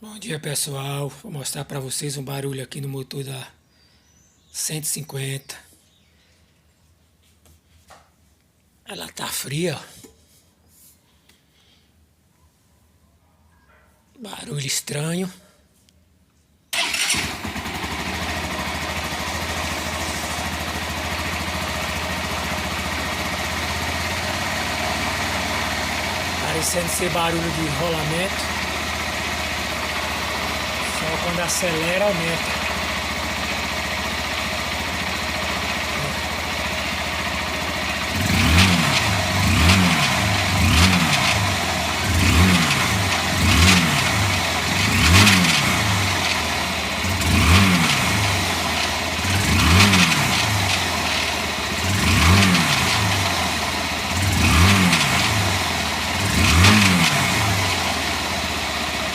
Bom dia pessoal, vou mostrar para vocês um barulho aqui no motor da 150. Ela tá fria, ó. Barulho estranho. Parecendo ser barulho de rolamento. Só quando acelera aumenta.